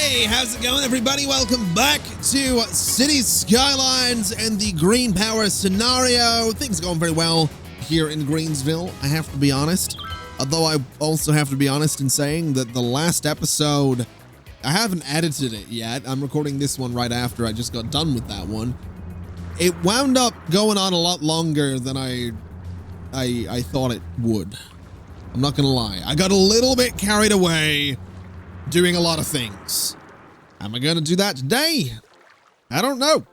Hey, how's it going, everybody? Welcome back to City Skylines and the green power scenario. Things are going very well here in Greensville, I have to be honest. Although I also have to be honest in saying that the last episode, I haven't edited it yet. I'm recording this one right after I just got done with that one. It wound up going on a lot longer than I thought it would. I'm not gonna lie. I got a little bit carried away doing a lot of things. Am I gonna do that today? I don't know.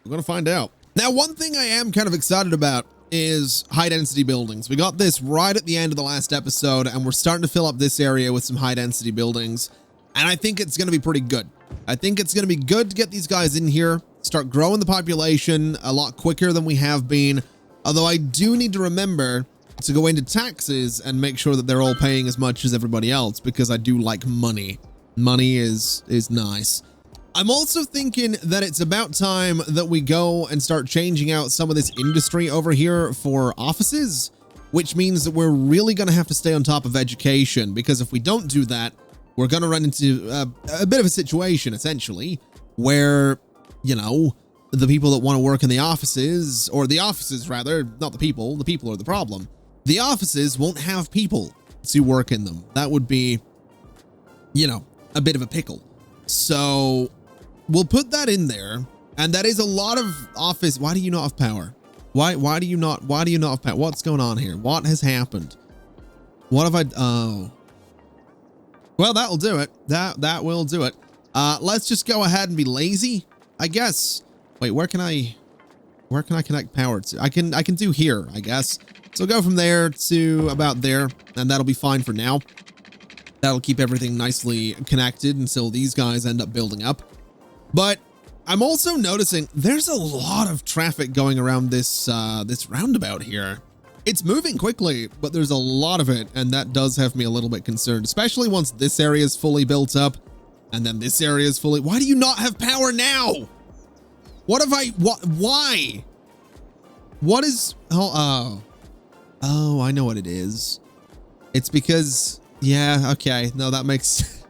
We're gonna find out. Now, one thing I am kind of excited about is high density buildings. We got this right at the end of the last episode, and we're starting to fill up this area with some high density buildings. And I think it's gonna be pretty good. I think it's gonna be good to get these guys in here, start growing the population a lot quicker than we have been. Although I do need to remember to go into taxes and make sure that they're all paying as much as everybody else, because I do like money. Money is nice. I'm also thinking that it's about time that we go and start changing out some of this industry over here for offices, which means that we're really going to have to stay on top of education, because if we don't do that, we're going to run into a bit of a situation, essentially, where, you know, the people that want to work in the offices, or the offices rather, not the people are the problem. The offices won't have people to work in them. That would be, you know, a bit of a pickle. So we'll put that in there. And that is a lot of office. Why do you not have power? Why do you not have power? What's going on here? What has happened? What have I, oh. Well, that'll do it. That will do it. Let's just go ahead and be lazy, I guess. Wait, where can I connect power to? I can do here, I guess. So go from there to about there, and that'll be fine for now. That'll keep everything nicely connected until these guys end up building up. But I'm also noticing there's a lot of traffic going around this this roundabout here. It's moving quickly, but there's a lot of it, and that does have me a little bit concerned, especially once this area is fully built up, and then this area is fully. Why do you not have power now? What have I? What? Why? What is? Oh, I know what it is. It's because, yeah, okay. No, that makes,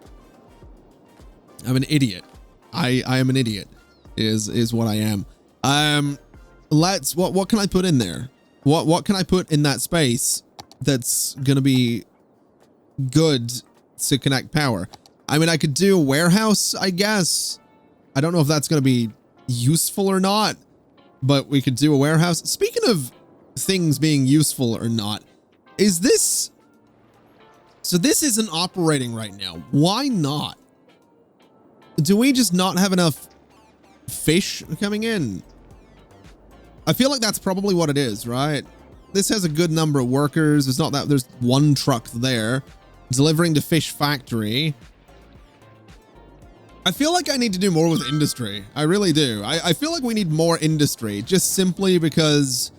I'm an idiot. I am an idiot is what I am. What can I put in there? What can I put in that space that's going to be good to connect power? I mean, I could do a warehouse, I guess. I don't know if that's going to be useful or not, but we could do a warehouse. Speaking of things being useful or not, is this, so this isn't operating right now. Why not? Do we just not have enough fish coming in? I feel like that's probably what it is, right? This has a good number of workers. It's not that there's one truck there delivering to fish factory. I feel like I need to do more with industry. I really do. I feel like we need more industry, just simply because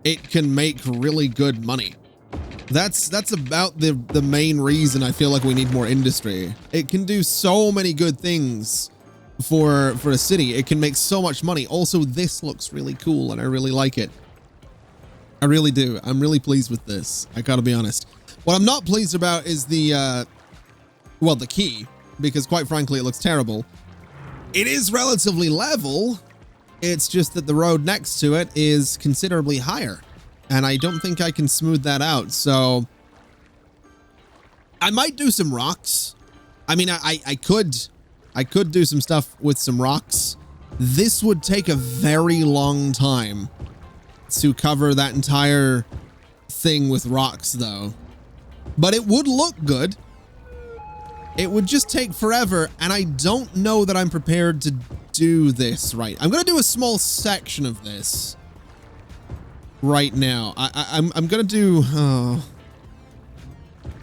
it can make really good money. That's about the main reason I feel like we need more industry. It can do so many good things for a city. It can make so much money. Also, this looks really cool and I really like it. I really do. I'm really pleased with this. I gotta be honest. What I'm not pleased about is the key, because quite frankly, it looks terrible. It is relatively level. It's just that the road next to it is considerably higher, and I don't think I can smooth that out. So I might do some rocks. I mean, I could do some stuff with some rocks. This would take a very long time to cover that entire thing with rocks, though. But it would look good. It would just take forever, and I don't know that I'm prepared to do this right. I'm gonna do a small section of this right now. I'm gonna do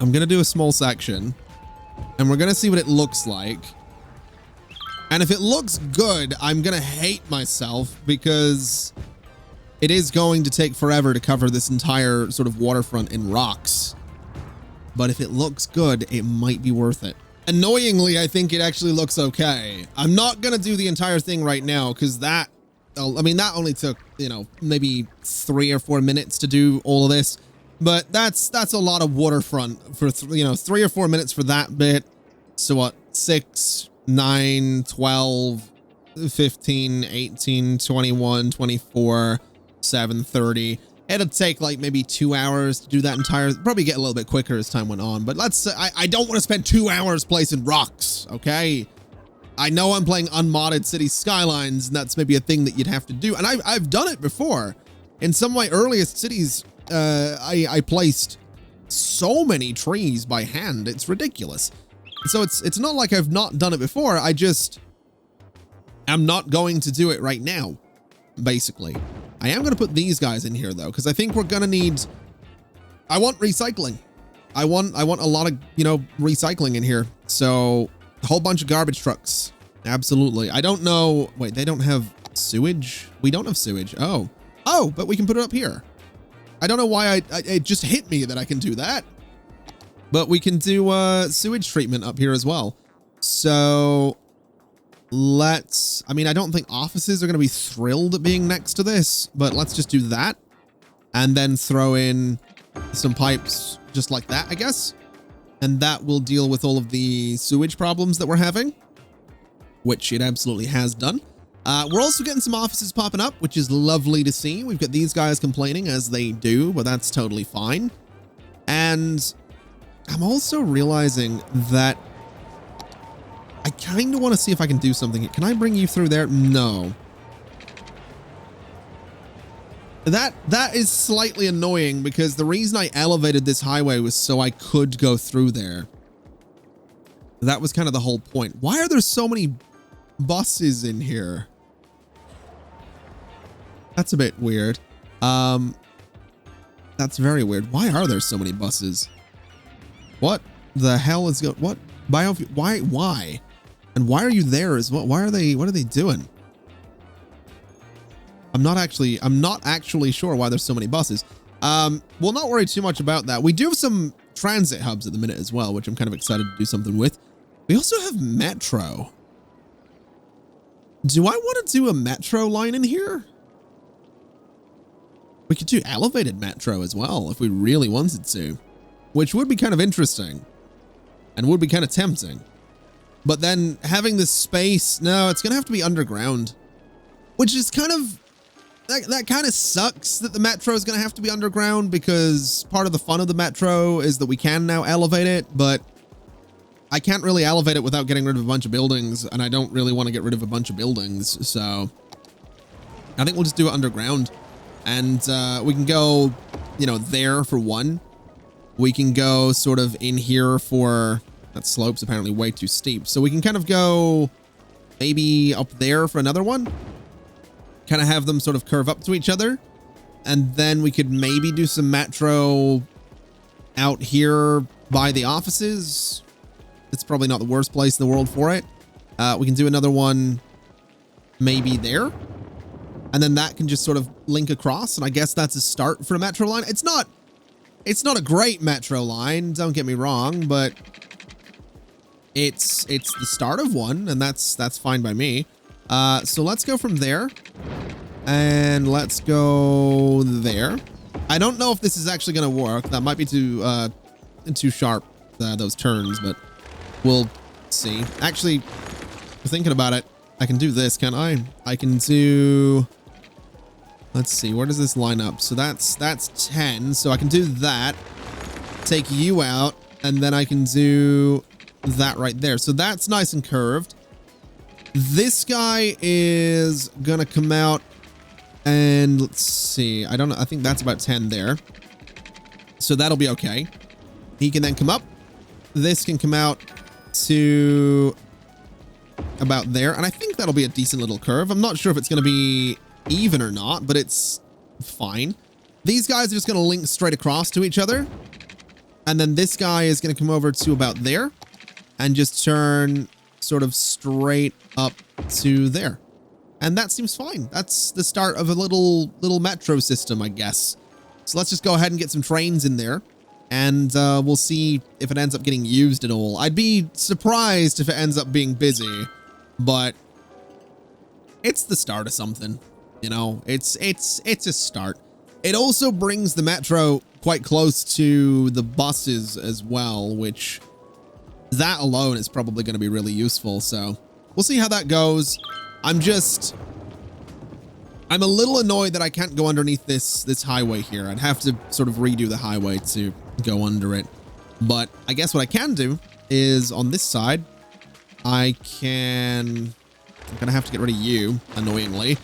I'm gonna do a small section, and we're gonna see what it looks like. And if it looks good, I'm gonna hate myself, because it is going to take forever to cover this entire sort of waterfront in rocks. But if it looks good, it might be worth it. Annoyingly, I think it actually looks okay. I'm not going to do the entire thing right now, because that, I mean, that only took, you know, maybe 3 or 4 minutes to do all of this. But that's a lot of waterfront for, you know, 3 or 4 minutes for that bit. So what, 6, 9, 12, 15, 18, 21, 24, 7, 30. It'll take like maybe 2 hours to do that entire, probably get a little bit quicker as time went on, but I don't want to spend 2 hours placing rocks, okay? I know I'm playing unmodded Cities Skylines, and that's maybe a thing that you'd have to do. And I've done it before. In some of my earliest cities, I placed so many trees by hand. It's ridiculous. So it's not like I've not done it before. I just am not going to do it right now, basically. I am going to put these guys in here, though, because I think we're going to need... I want recycling. I want a lot of, you know, recycling in here. So... a whole bunch of garbage trucks. Absolutely. I don't know. Wait, they don't have sewage? We don't have sewage. Oh, but we can put it up here. I don't know why it just hit me that I can do that. But we can do sewage treatment up here as well. So I mean, I don't think offices are going to be thrilled at being next to this, but let's just do that. And then throw in some pipes just like that, I guess. And that will deal with all of the sewage problems that we're having, which it absolutely has done. We're also getting some offices popping up, which is lovely to see. We've got these guys complaining, as they do, but that's totally fine. And I'm also realizing that I kind of want to see if I can do something. Can I bring you through there? No. That is slightly annoying, because the reason I elevated this highway was so I could go through there. That was kind of the whole point. Why are there so many buses in here? That's a bit weird. That's very weird. Why are there so many buses? What the hell is going? What biofuel? Why? And why are you there as well? What are they doing? I'm not actually sure why there's so many buses. We'll not worry too much about that. We do have some transit hubs at the minute as well, which I'm kind of excited to do something with. We also have metro. Do I want to do a metro line in here? We could do elevated metro as well if we really wanted to, which would be kind of interesting and would be kind of tempting. But then having this space, no, it's going to have to be underground, which is kind of... That kind of sucks that the metro is going to have to be underground, because part of the fun of the metro is that we can now elevate it, but I can't really elevate it without getting rid of a bunch of buildings, and I don't really want to get rid of a bunch of buildings, so I think we'll just do it underground. And we can go, you know, there for one. We can go sort of in here for... That slope's apparently way too steep, so we can kind of go maybe up there for another one. Kind of have them sort of curve up to each other, and then we could maybe do some metro out here by the offices. It's probably not the worst place in the world for it. We can do another one maybe there, and then that can just sort of link across, and I guess that's a start for a metro line. It's not a great metro line, don't get me wrong, but it's the start of one, and that's fine by me. So let's go from there, and let's go there. I don't know if this is actually going to work. That might be too sharp, those turns, but we'll see. Actually, thinking about it, I can do this, can't I? I can do... Let's see, where does this line up? So that's 10, so I can do that, take you out, and then I can do that right there. So that's nice and curved. This guy is gonna come out, and let's see, I don't know, I think that's about 10 there. So that'll be okay. He can then come up. This can come out to about there, and I think that'll be a decent little curve. I'm not sure if it's gonna be even or not, but it's fine. These guys are just gonna link straight across to each other, and then this guy is gonna come over to about there and just turn sort of straight up to there. And that seems fine. That's the start of a little metro system, I guess. So let's just go ahead and get some trains in there, and we'll see if it ends up getting used at all. I'd be surprised if it ends up being busy, but it's the start of something, you know. It's a start. It also brings the metro quite close to the buses as well, which that alone is probably going to be really useful. So we'll see how that goes. I'm a little annoyed that I can't go underneath this highway here. I'd have to sort of redo the highway to go under it. But I guess what I can do is on this side, I'm going to have to get rid of you, annoyingly.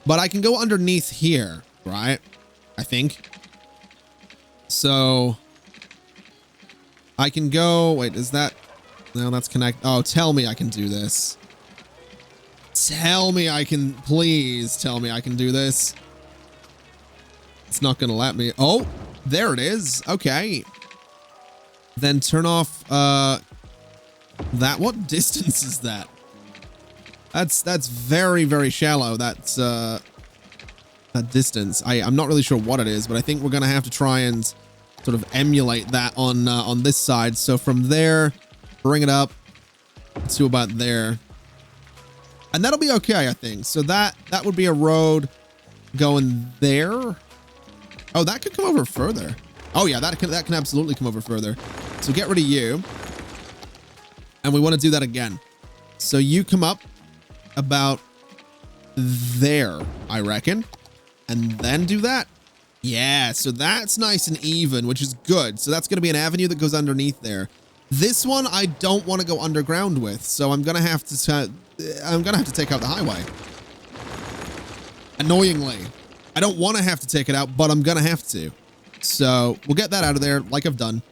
But I can go underneath here, right? I think. So I can go, wait, is that, no, that's connect. Oh, tell me I can do this. Tell me I can, please tell me I can do this. It's not going to let me. Oh, there it is. Okay. Then turn off, that, what distance is that? That's very, very shallow. That's, that distance. I'm not really sure what it is, but I think we're going to have to try and sort of emulate that on this side. So from there, bring it up to about there. And that'll be okay, I think. So that would be a road going there. Oh, that could come over further. Oh yeah, that can absolutely come over further. So get rid of you. And we want to do that again. So you come up about there, I reckon. And then do that. Yeah, so that's nice and even, which is good. So that's going to be an avenue that goes underneath there. This one I don't want to go underground with, so I'm going to have to take out the highway. Annoyingly. I don't want to have to take it out, but I'm going to have to. So we'll get that out of there like I've done.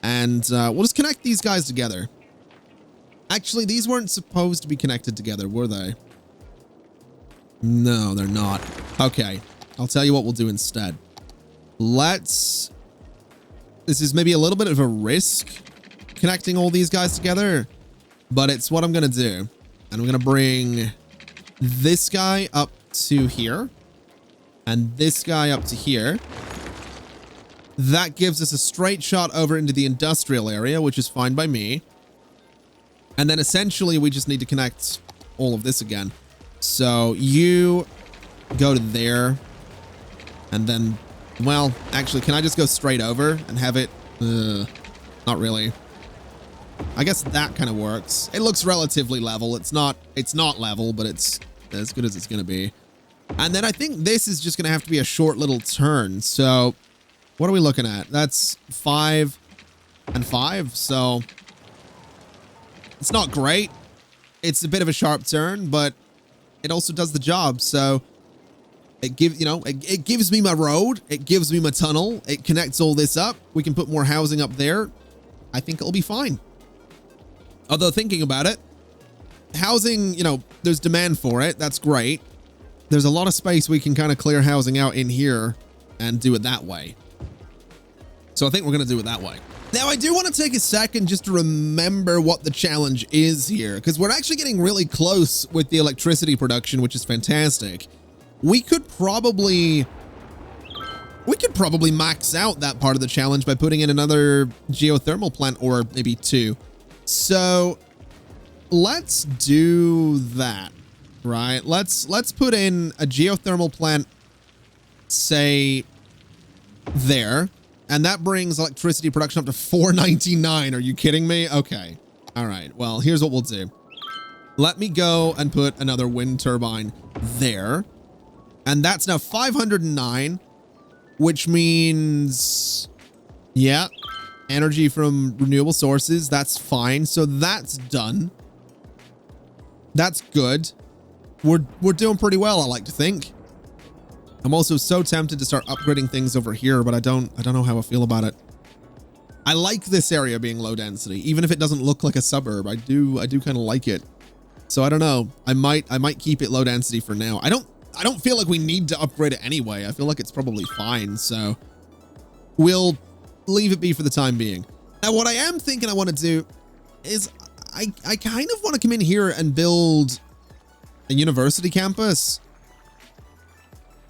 And we'll just connect these guys together. Actually, these weren't supposed to be connected together, were they? No, they're not. Okay, I'll tell you what we'll do instead. This is maybe a little bit of a risk, connecting all these guys together, but it's what I'm going to do. And I'm going to bring this guy up to here and this guy up to here. That gives us a straight shot over into the industrial area, which is fine by me. And then essentially we just need to connect all of this again. So you go to there and then, well, actually, can I just go straight over and have it? Not really. I guess that kind of works. It looks relatively level. It's not level, but it's as good as it's going to be. And then I think this is just going to have to be a short little turn. So what are we looking at? That's 5 and 5. So it's not great. It's a bit of a sharp turn, but it also does the job. So it gives me my road. It gives me my tunnel. It connects all this up. We can put more housing up there. I think it'll be fine. Although thinking about it, housing, there's demand for it. That's great. There's a lot of space we can kind of clear housing out in here and do it that way. So I think we're going to do it that way. Now, I do want to take a second just to remember what the challenge is here, because we're actually getting really close with the electricity production, which is fantastic. We could probably max out that part of the challenge by putting in another geothermal plant, or maybe 2. So let's do that, right? Let's put in a geothermal plant, say there. And that brings electricity production up to 499. Are you kidding me? Okay. All right. Well, here's what we'll do. Let me go and put another wind turbine there. And that's now 509, which means, yeah, energy from renewable sources. That's fine. So that's done. That's good. We're doing pretty well, I like to think. I'm also so tempted to start upgrading things over here, but I don't know how I feel about it. I like this area being low density, even if it doesn't look like a suburb. I do kind of like it. So I don't know. I might keep it low density for now. I don't feel like we need to upgrade it anyway. I feel like it's probably fine. So we'll leave it be for the time being. Now, what I am thinking I want to do is I kind of want to come in here and build a university campus.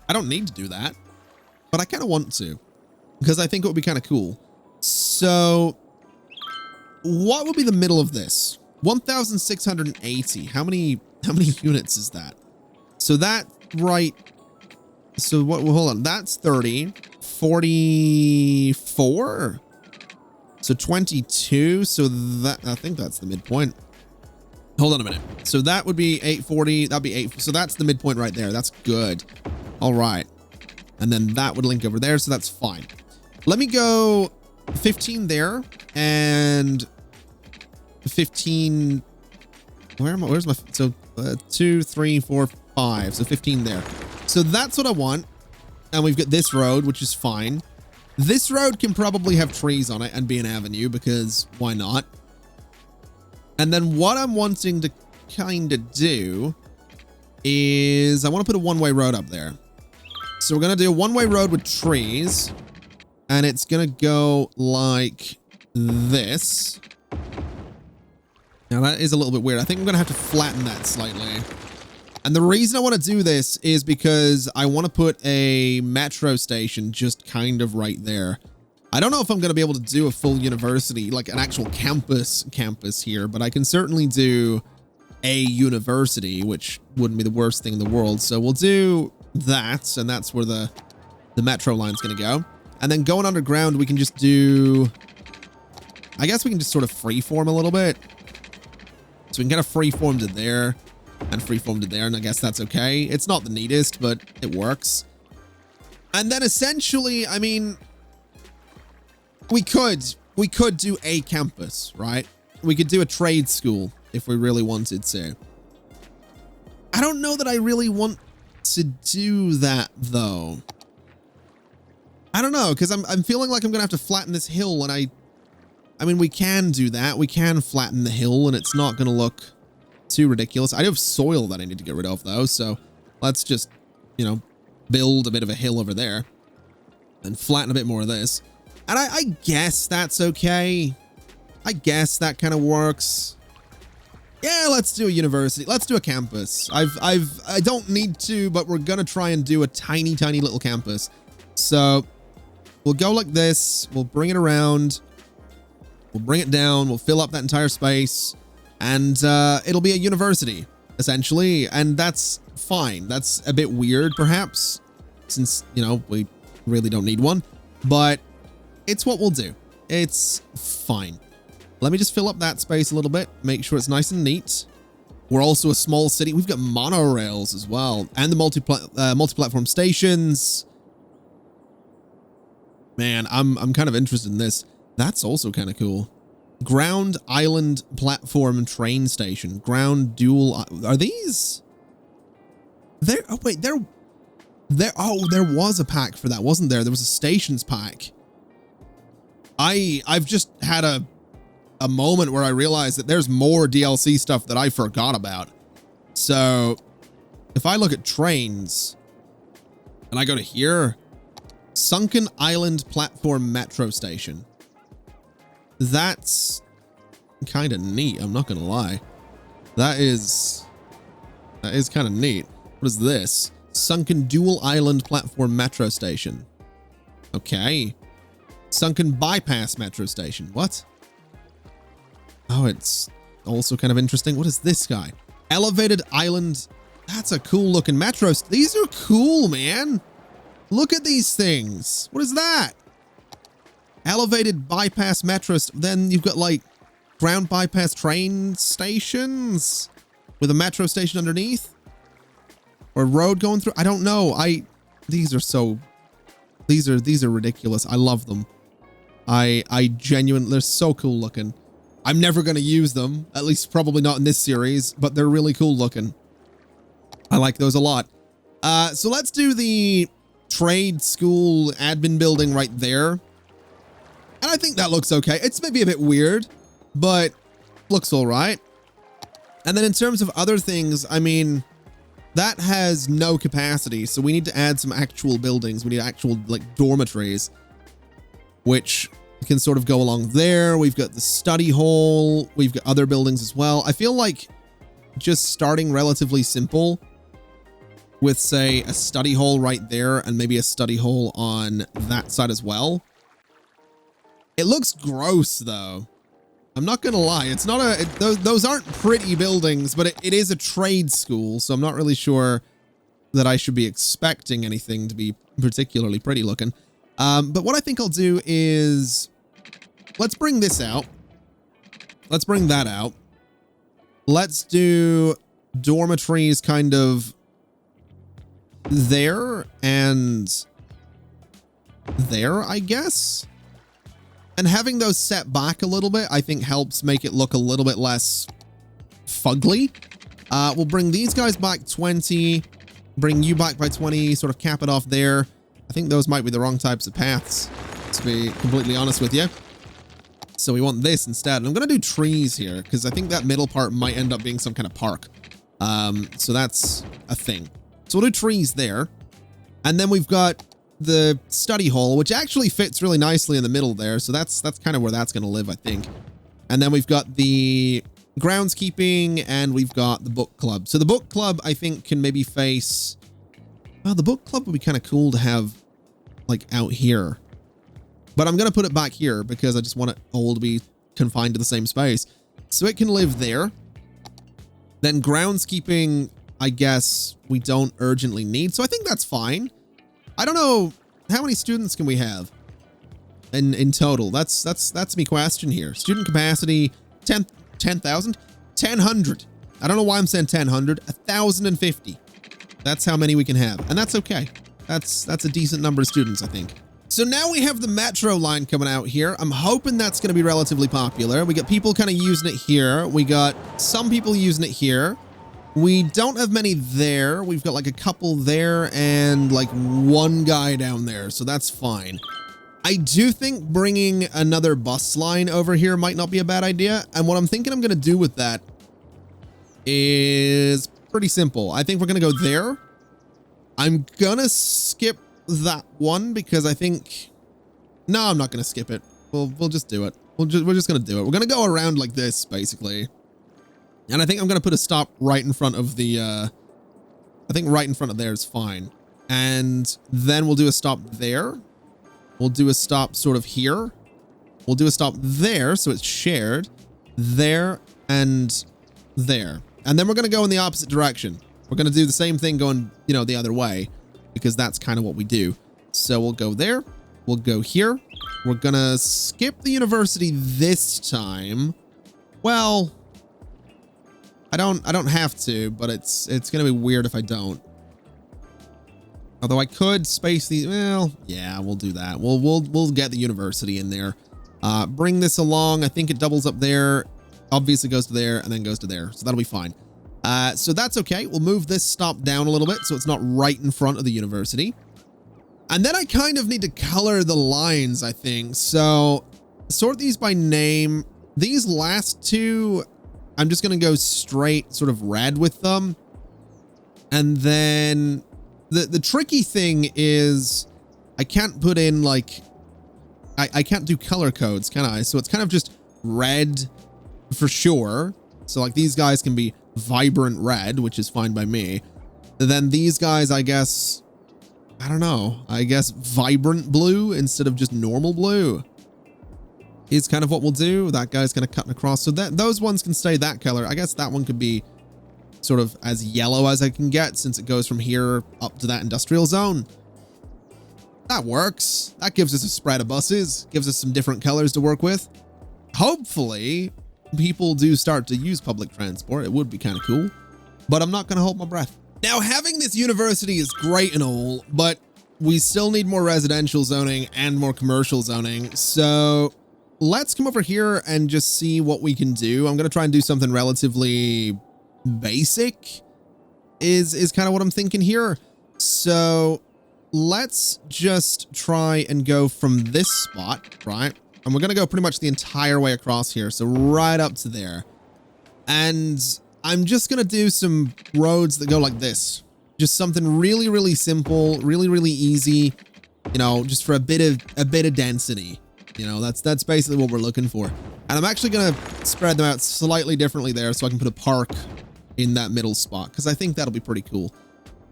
I don't need to do that, but I kind of want to, because I think it would be kind of cool. So what would be the middle of this? 1,680. How many units is that? So that, right. So what, well, hold on. That's 30, 44. So So 22. So that, I think that's the midpoint. Hold on a minute. So that would be 840. That'd be 8. So that's the midpoint right there. That's good. All right. And then that would link over there. So that's fine. Let me go 15 there and 15. Where am I? Where's my, so 2, 3, 4, 5. So 15 there. So that's what I want. And we've got this road, which is fine. This road can probably have trees on it and be an avenue because why not? And then what I'm wanting to kind of do is I want to put a one-way road up there. So we're going to do a one-way road with trees and it's going to go like this. Now that is a little bit weird. I think I'm going to have to flatten that slightly. And the reason I want to do this is because I want to put a metro station just kind of right there. I don't know if I'm going to be able to do a full university, like an actual campus here, but I can certainly do a university, which wouldn't be the worst thing in the world. So we'll do that, and that's where the metro line's going to go. And then going underground, we can just do, I guess we can just sort of freeform a little bit. So we can kind of freeform to there and freeform to there, and I guess that's okay. It's not the neatest, but it works. And then essentially, I mean, we could do a campus, right? We could do a trade school if we really wanted to. I don't know that I really want to do that though. I don't know, because I'm feeling like I'm gonna have to flatten this hill, and I mean, we can do that. We can flatten the hill, and it's not gonna look too ridiculous. I do have soil that I need to get rid of though, so let's just, you know, build a bit of a hill over there and flatten a bit more of this. And I guess that's okay. I guess that kind of works. Yeah, let's do a university. Let's do a campus. I don't need to, but we're gonna try and do a tiny little campus. So we'll go like this. We'll bring it around. We'll bring it down. We'll fill up that entire space, and it'll be a university essentially. And that's fine. That's a bit weird, perhaps, since, you know, we really don't need one, but it's what we'll do. It's fine. Let me just fill up that space a little bit, make sure it's nice and neat. We're also a small city. We've got monorails as well, and the multi-platform stations. Man, I'm kind of interested in this. That's also kind of cool. Ground island platform train station. Ground dual. Are these? There. Oh wait, there. Oh, there was a pack for that, wasn't there? There was a stations pack. I've just had a moment where I realized that there's more DLC stuff that I forgot about. So if I look at trains and I go to here, Sunken Island Platform Metro Station. That's kind of neat. I'm not going to lie. That is kind of neat. What is this? Sunken Dual Island Platform Metro Station. Okay. Sunken Bypass Metro Station. What? Oh, it's also kind of interesting. What is this guy? Elevated Island. That's a cool looking metro. These are cool, man. Look at these things. What is that? Elevated bypass metro. Then you've got like ground bypass train stations with a metro station underneath, or a road going through. I don't know. These are ridiculous. I love them. I genuinely, they're so cool looking. I'm never going to use them, at least probably not in this series, but they're really cool looking. I like those a lot. So let's do the trade school admin building right there. And I think that looks okay. It's maybe a bit weird, but looks all right. And then in terms of other things, I mean, that has no capacity. So we need to add some actual buildings. We need actual like dormitories, which can sort of go along there. We've got the study hall. We've got other buildings as well. I feel like just starting relatively simple with, say, a study hall right there and maybe a study hall on that side as well. It looks gross, though. I'm not going to lie. It's not those aren't pretty buildings, but it is a trade school, so I'm not really sure that I should be expecting anything to be particularly pretty looking. But what I think I'll do is let's bring this out. Let's bring that out. Let's do dormitories kind of there and there, I guess. And having those set back a little bit, I think helps make it look a little bit less fugly. We'll bring these guys back 20, bring you back by 20, sort of cap it off there. I think those might be the wrong types of paths, to be completely honest with you. So we want this instead. And I'm going to do trees here because I think that middle part might end up being some kind of park. So that's a thing. So we'll do trees there. And then we've got the study hall, which actually fits really nicely in the middle there. So that's kind of where that's going to live, I think. And then we've got the groundskeeping and we've got the book club. So the book club, I think, can maybe face... Well, the book club would be kind of cool to have like out here. But I'm going to put it back here because I just want it all to be confined to the same space. So it can live there. Then groundskeeping, I guess we don't urgently need. So I think that's fine. I don't know, how many students can we have in total? That's me question here. Student capacity, 10,000? 1,000. I don't know why I'm saying 1,000. 1,050. That's how many we can have. And that's okay. That's a decent number of students, I think. So now we have the metro line coming out here. I'm hoping that's going to be relatively popular. We got people kind of using it here. We got some people using it here. We don't have many there. We've got like a couple there and like one guy down there. So that's fine. I do think bringing another bus line over here might not be a bad idea. And what I'm thinking I'm going to do with that is pretty simple. I think we're going to go there. I'm going to skip that one because I think... No, I'm not going to skip it. We'll just do it. We're just going to do it. We're going to go around like this, basically. And I think I'm going to put a stop right in front of the... I think right in front of there is fine. And then we'll do a stop there. We'll do a stop sort of here. We'll do a stop there, so it's shared. There and there. And then we're going to go in the opposite direction. We're going to do the same thing going, you know, the other way. Because that's kind of what we do. So we'll go there. We'll go here. We're going to skip the university this time. Well... I don't have to, but it's going to be weird if I don't. Although I could space these. Well, yeah, we'll do that. We'll get the university in there. Bring this along. I think it doubles up there. Obviously goes to there and then goes to there. So that'll be fine. So that's okay. We'll move this stop down a little bit so it's not right in front of the university. And then I kind of need to color the lines, I think. So sort these by name. These last two, I'm just going to go straight sort of red with them. And then the tricky thing is I can't put in like, I can't do color codes, can I? So it's kind of just red for sure. So like these guys can be vibrant red, which is fine by me. And then these guys, I guess, I don't know, I guess vibrant blue instead of just normal blue is kind of what we'll do. That guy's going to cut across. So that those ones can stay that color. I guess that one could be sort of as yellow as I can get since it goes from here up to that industrial zone. That works. That gives us a spread of buses, gives us some different colors to work with. Hopefully people do start to use public transport. It would be kind of cool, but I'm not going to hold my breath. Now, having this university is great and all, but we still need more residential zoning and more commercial zoning. So let's come over here and just see what we can do. I'm going to try and do something relatively basic is kind of what I'm thinking here. So let's just try and go from this spot, right? And we're going to go pretty much the entire way across here. So right up to there. And I'm just going to do some roads that go like this. Just something really, really simple, really, really easy, you know, just for a bit of density. You know, that's basically what we're looking for. And I'm actually going to spread them out slightly differently there so I can put a park in that middle spot because I think that'll be pretty cool.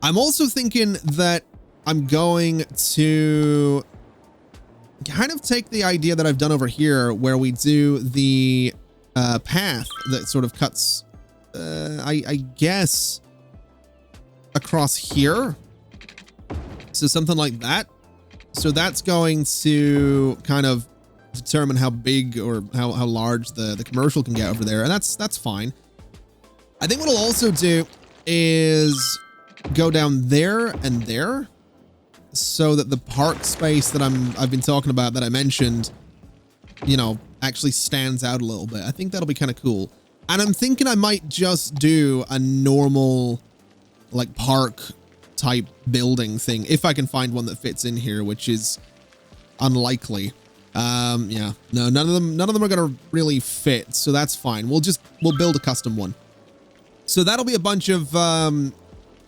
I'm also thinking that I'm going to kind of take the idea that I've done over here where we do the path that sort of cuts, I guess, across here. So something like that. So that's going to kind of determine how big or how large the commercial can get over there. And that's fine. I think what I'll also do is go down there and there so that the park space that I've been talking about that I mentioned, you know, actually stands out a little bit. I think that'll be kind of cool. And I'm thinking I might just do a normal like park type building thing if I can find one that fits in here, which is unlikely. Yeah, no, none of them are going to really fit. So that's fine. We'll build a custom one. So that'll be a bunch of,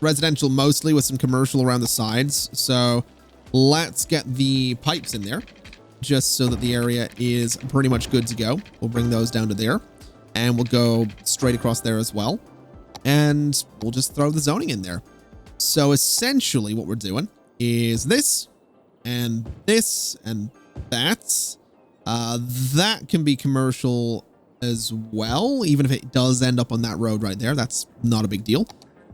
residential mostly with some commercial around the sides. So let's get the pipes in there just so that the area is pretty much good to go. We'll bring those down to there and we'll go straight across there as well. And we'll just throw the zoning in there. So essentially what we're doing is this and that. That can be commercial as well, even if it does end up on that road right there. That's not a big deal.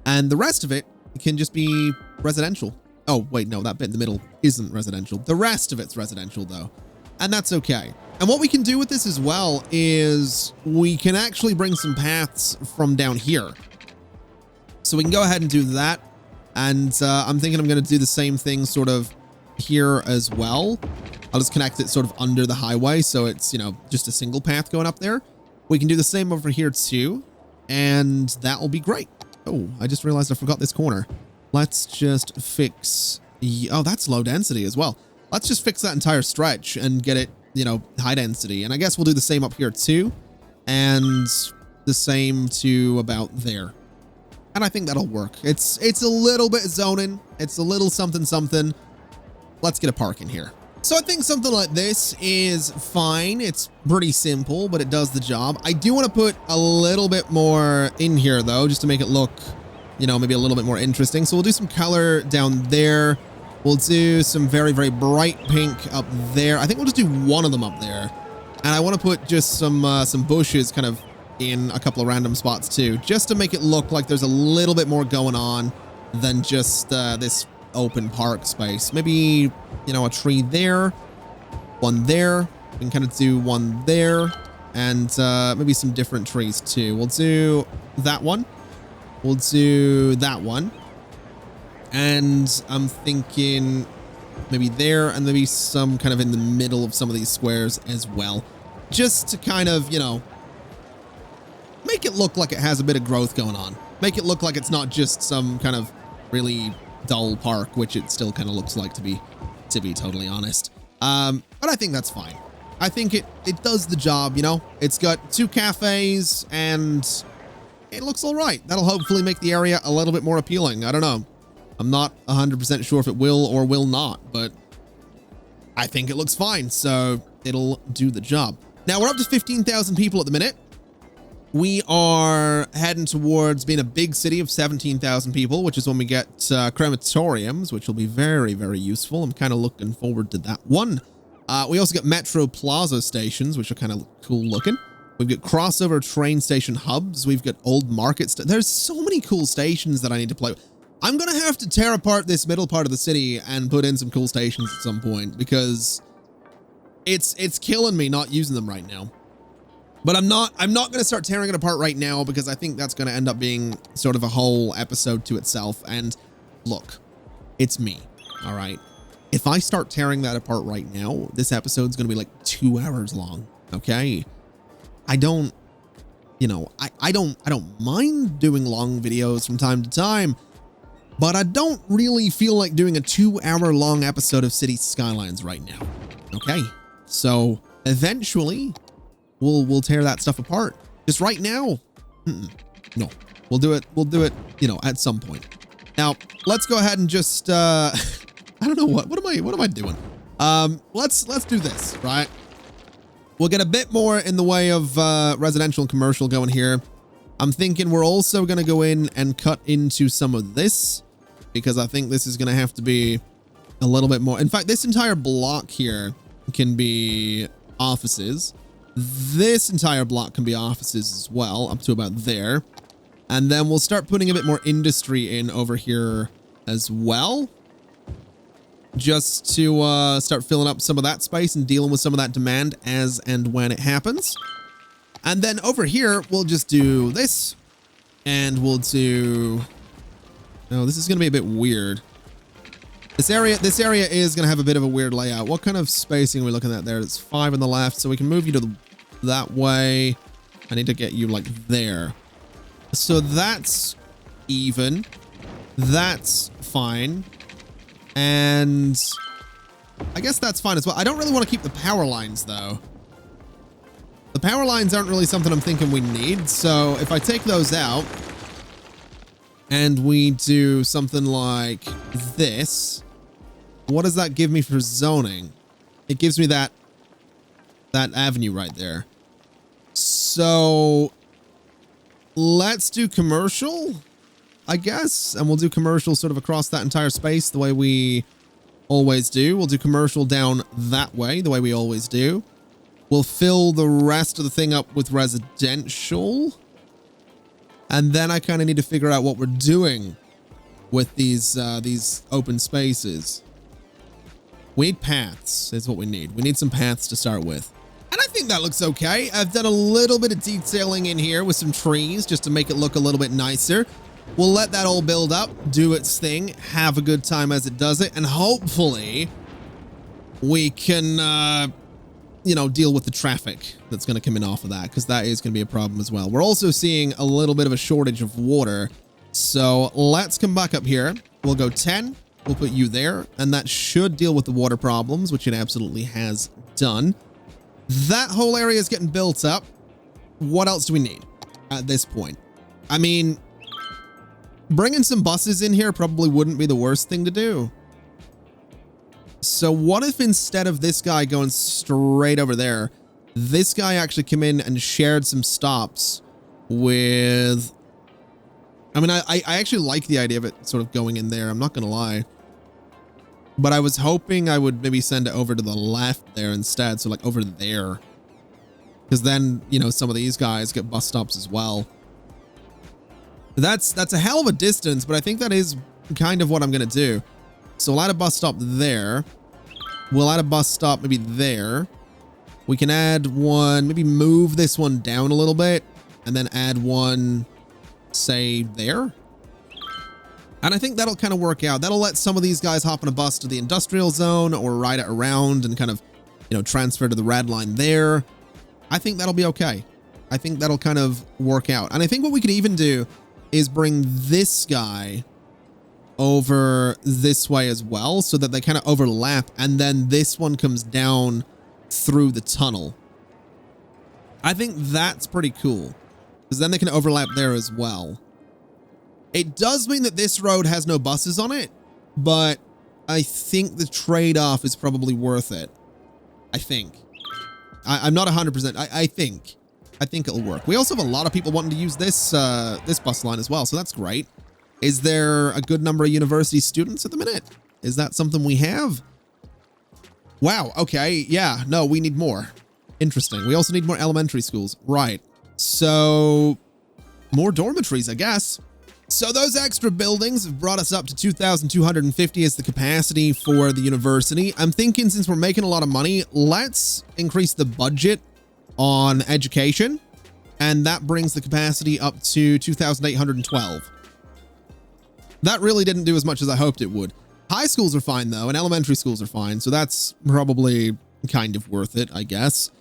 And the rest of it can just be residential. Oh, wait, no, that bit in the middle isn't residential. The rest of it's residential, though. And that's okay. And what we can do with this as well is we can actually bring some paths from down here. So we can go ahead and do that. And I'm thinking I'm going to do the same thing sort of here as well. I'll just connect it sort of under the highway. So it's, you know, just a single path going up there. We can do the same over here too. And that will be great. Oh, I just realized I forgot this corner. Let's just fix... Oh, that's low density as well. Let's just fix that entire stretch and get it, you know, high density. And I guess we'll do the same up here too. And the same to about there. And I think that'll work. It's a little bit zoning. It's a little something. Let's get a park in here. So I think something like this is fine. It's pretty simple, but it does the job. I do want to put a little bit more in here though, just to make it look, you know, maybe a little bit more interesting. So we'll do some color down there. We'll do some very, very bright pink up there. I think we'll just do one of them up there. And I want to put just some bushes kind of in a couple of random spots too, just to make it look like there's a little bit more going on than just this open park space. Maybe, you know, a tree there, one there. We can kind of do one there, and maybe some different trees too. We'll do that one. We'll do that one. And I'm thinking maybe there, and maybe some kind of in the middle of some of these squares as well. Just to kind of, you know, make it look like it has a bit of growth going on. Make it look like it's not just some kind of really dull park, which it still kind of looks like, to be totally honest. But I think that's fine. I think it does the job, you know. It's got 2 cafes and it looks all right. That'll hopefully make the area a little bit more appealing. I don't know. I'm not 100% sure if it will or will not, but I think it looks fine, so it'll do the job. Now we're up to 15,000 people at the minute. We are heading towards being a big city of 17,000 people, which is when we get crematoriums, which will be very, very useful. I'm kind of looking forward to that one. We also get Metro Plaza stations, which are kind of cool looking. We've got crossover train station hubs. We've got old markets. There's so many cool stations that I need to play with. I'm going to have to tear apart this middle part of the city and put in some cool stations at some point, because it's killing me not using them right now. But I'm not going to start tearing it apart right now, because I think that's going to end up being sort of a whole episode to itself. And look, it's me. All right. If I start tearing that apart right now, this episode's going to be like 2 hours long. Okay. I don't, you know, I don't mind doing long videos from time to time, but I don't really feel like doing a 2-hour-long episode of City Skylines right now. Okay. So eventually we'll tear that stuff apart. Just right now, no, we'll do it, you know, at some point. Now let's go ahead and just, I don't know what am I doing? Let's do this, right? We'll get a bit more in the way of, residential and commercial going here. I'm thinking we're also going to go in and cut into some of this, because I think this is going to have to be a little bit more. In fact, this entire block here can be offices. This entire block can be offices as well, up to about there. And then we'll start putting a bit more industry in over here as well. just to start filling up some of that space and dealing with some of that demand as and when it happens. And then over here, we'll just do this. And we'll do... Oh, this is going to be a bit weird. This area is going to have a bit of a weird layout. What kind of spacing are we looking at there? It's 5 on the left, so we can move you to that way. I need to get you like there. So that's even. That's fine. And I guess that's fine as well. I don't really want to keep the power lines though. The power lines aren't really something I'm thinking we need. So if I take those out and we do something like this, what does that give me for zoning? It gives me that avenue right there. So let's do commercial, I guess. And we'll do commercial sort of across that entire space the way we always do. We'll do commercial down that way the way we always do. We'll fill the rest of the thing up with residential. And then I kind of need to figure out what we're doing with these open spaces. We need paths is what we need. We need some paths to start with. And I think that looks okay. I've done a little bit of detailing in here with some trees just to make it look a little bit nicer. We'll let that all build up, do its thing, have a good time as it does it. And hopefully we can, you know, deal with the traffic that's going to come in off of that, because that is going to be a problem as well. We're also seeing a little bit of a shortage of water. So let's come back up here. We'll go 10. We'll put you there, and that should deal with the water problems, which it absolutely has done. That whole area is getting built up. What else do we need at this point? I mean, bringing some buses in here probably wouldn't be the worst thing to do. So what if instead of this guy going straight over there, this guy actually came in and shared some stops with... I mean, I actually like the idea of it sort of going in there. I'm not going to lie. But I was hoping I would maybe send it over to the left there instead. So like over there. Because then, you know, some of these guys get bus stops as well. That's a hell of a distance, but I think that is kind of what I'm going to do. So we'll add a bus stop there. We'll add a bus stop maybe there. We can add one, maybe move this one down a little bit. And then add one, say, there. And I think that'll kind of work out. That'll let some of these guys hop on a bus to the industrial zone or ride it around and kind of, you know, transfer to the red line there. I think that'll be okay. I think that'll kind of work out. And I think what we could even do is bring this guy over this way as well, so that they kind of overlap, and then this one comes down through the tunnel. I think that's pretty cool, because then they can overlap there as well. It does mean that this road has no buses on it, but I think the trade-off is probably worth it. I think. I'm not 100%. I think it'll work. We also have a lot of people wanting to use this this bus line as well, so that's great. Is there a good number of university students at the minute? Is that something we have? Wow, okay, yeah, no, we need more. Interesting. We also need more elementary schools. Right. So, more dormitories, I guess. So those extra buildings have brought us up to 2,250 as the capacity for the university. I'm thinking since we're making a lot of money, let's increase the budget on education. And that brings the capacity up to 2,812. That really didn't do as much as I hoped it would. High schools are fine though, and elementary schools are fine. So that's probably kind of worth it, I guess.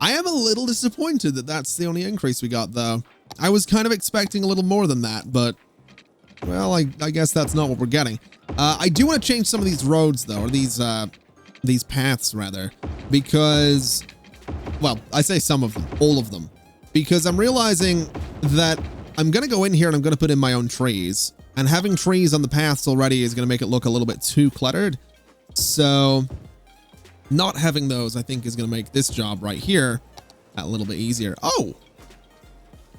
I am a little disappointed that that's the only increase we got though. I was kind of expecting a little more than that, but well, I guess that's not what we're getting. I do want to change some of these roads though, or these paths rather, because, well, I say some of them, all of them, because I'm realizing that I'm going to go in here and I'm going to put in my own trees, and having trees on the paths already is going to make it look a little bit too cluttered. So not having those, I think, is going to make this job right here a little bit easier. Oh,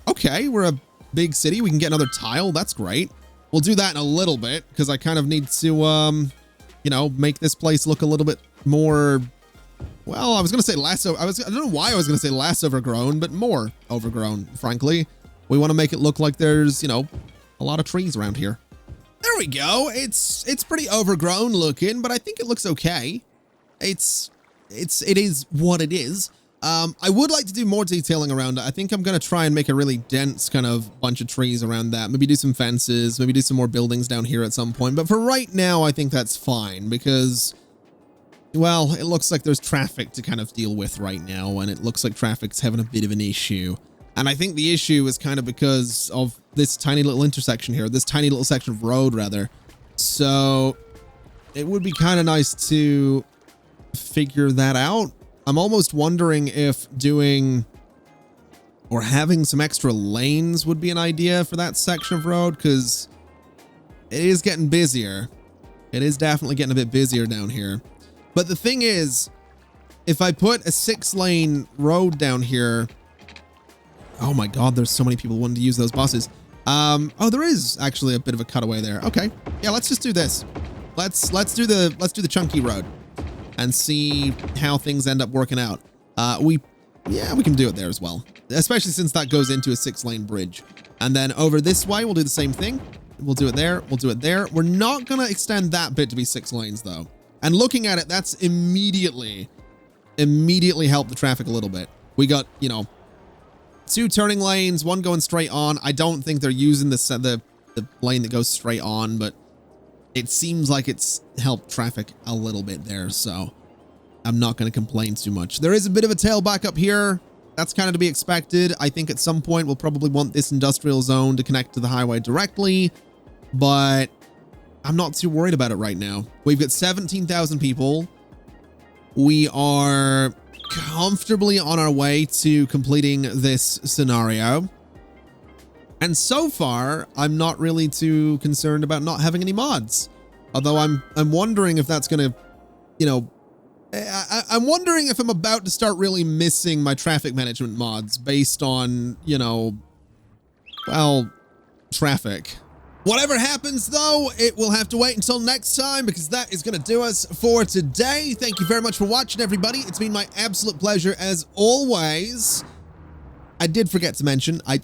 okay. We're a big city. We can get another tile. That's great. We'll do that in a little bit because I kind of need to, you know, make this place look a little bit more, well, I was going to say less. I don't know why I was going to say less overgrown, but more overgrown, frankly. We want to make it look like there's, you know, a lot of trees around here. There we go. It's pretty overgrown looking, but I think it looks okay. It is what it is. I would like to do more detailing around it. I think I'm going to try and make a really dense kind of bunch of trees around that. Maybe do some fences, maybe do some more buildings down here at some point. But for right now, I think that's fine because, well, it looks like there's traffic to kind of deal with right now. And it looks like traffic's having a bit of an issue. And I think the issue is kind of because of this tiny little intersection here, this tiny little section of road rather. So it would be kind of nice to figure that out. I'm almost wondering if doing or having some extra lanes would be an idea for that section of road, because it is getting busier. It is definitely getting a bit busier down here. But the thing is, if I put a 6-lane road down here, oh my God, there's so many people wanting to use those buses. Oh, there is actually a bit of a cutaway there. Okay, yeah, let's just do this. Let's do the chunky road and see how things end up working out. We can do it there as well, especially since that goes into a 6-lane bridge. And then over this way, we'll do the same thing. We'll do it there. We'll do it there. We're not going to extend that bit to be 6 lanes though. And looking at it, that's immediately helped the traffic a little bit. We got, you know, 2 turning lanes, 1 going straight on. I don't think they're using the lane that goes straight on, but it seems like it's helped traffic a little bit there, so I'm not going to complain too much. There is a bit of a tailback up here. That's kind of to be expected. I think at some point we'll probably want this industrial zone to connect to the highway directly, but I'm not too worried about it right now. We've got 17,000 people. We are comfortably on our way to completing this scenario. And so far, I'm not really too concerned about not having any mods. Although I'm wondering if that's going to, you know, I'm wondering if I'm about to start really missing my traffic management mods based on, you know, well, traffic. Whatever happens, though, it will have to wait until next time, because that is going to do us for today. Thank you very much for watching, everybody. It's been my absolute pleasure, as always. I did forget to mention, I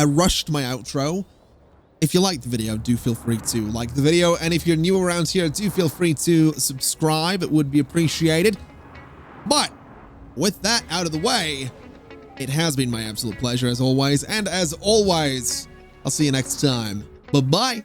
rushed my outro. If you liked the video, do feel free to like the video. And if you're new around here, do feel free to subscribe. It would be appreciated. But with that out of the way, it has been my absolute pleasure, as always. And as always, I'll see you next time. Bye-bye.